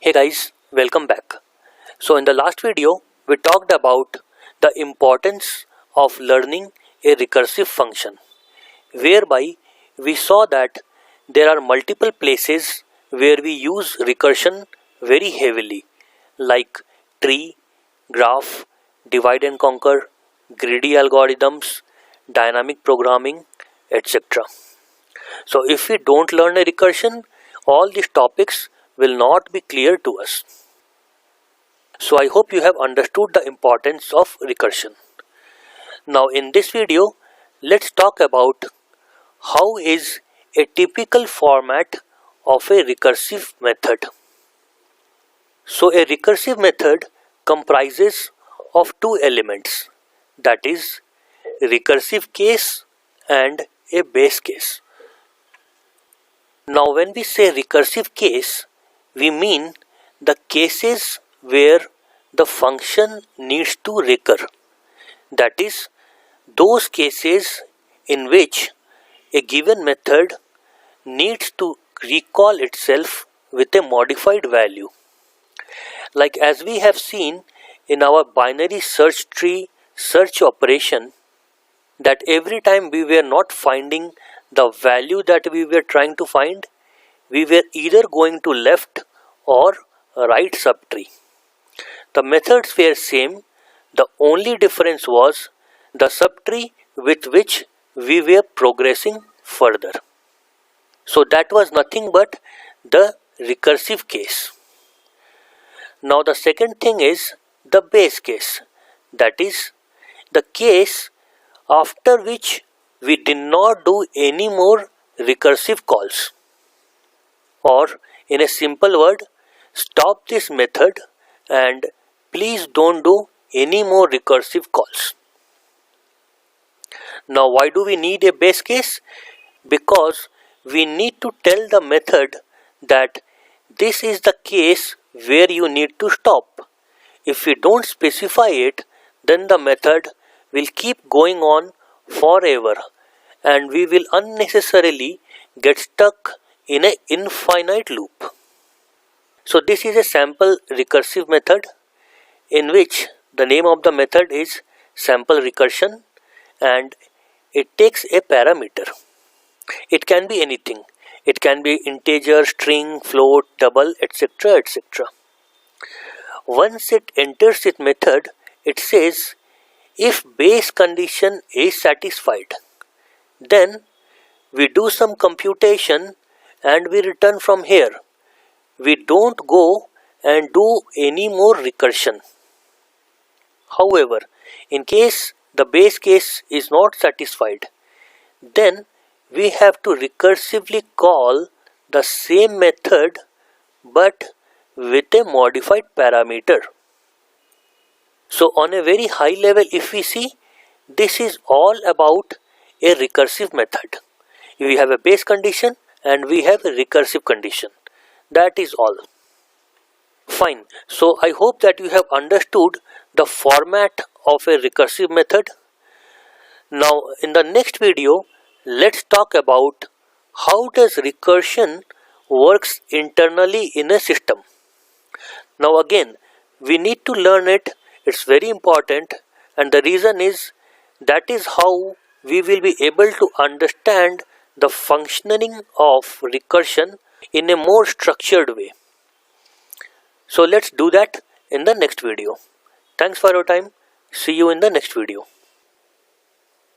Hey guys, welcome back. So in the last video, we talked about the importance of learning a recursive function, whereby we saw that there are multiple places where we use recursion very heavily, like tree, graph, divide and conquer, greedy algorithms, dynamic programming, etc. So if we don't learn a recursion, all these topics will not be clear to us. So I hope you have understood the importance of recursion. Now in this video, let's talk about how is a typical format of a recursive method. So a recursive method comprises of two elements, that is recursive case and a base case. Now when we say recursive case, we mean the cases where the function needs to recur. That is, those cases in which a given method needs to recall itself with a modified value. Like as we have seen in our binary search tree search operation, that every time we were not finding the value that we were trying to find, we were either going to left or right subtree. The methods were same, the only difference was the subtree with which we were progressing further. So that was nothing but the recursive case. Now the second thing is the base case, that is the case after which we did not do any more recursive calls, or in a simple word, stop this method and please don't do any more recursive calls. Now why do we need a base case? Because we need to tell the method that this is the case where you need to stop. If we don't specify it, then the method will keep going on forever and we will unnecessarily get stuck in an infinite loop. So this is a sample recursive method in which the name of the method is sample recursion and it takes a parameter. It can be anything. It can be integer, string, float, double, etc. etc. Once it enters its method, it says if base condition is satisfied, then we do some computation and we return from here. We don't go and do any more recursion. However, in case the base case is not satisfied, then we have to recursively call the same method but with a modified parameter. So on a very high level, if we see, this is all about a recursive method. We have a base condition and we have a recursive condition. That is all. Fine. So I hope that you have understood the format of a recursive method. Now in the next video, let's talk about how does recursion works internally in a system. Now again, we need to learn it. It's very important, and the reason is that is how we will be able to understand the functioning of recursion in a more structured way. So let's do that in the next video. Thanks for your time. See you in the next video.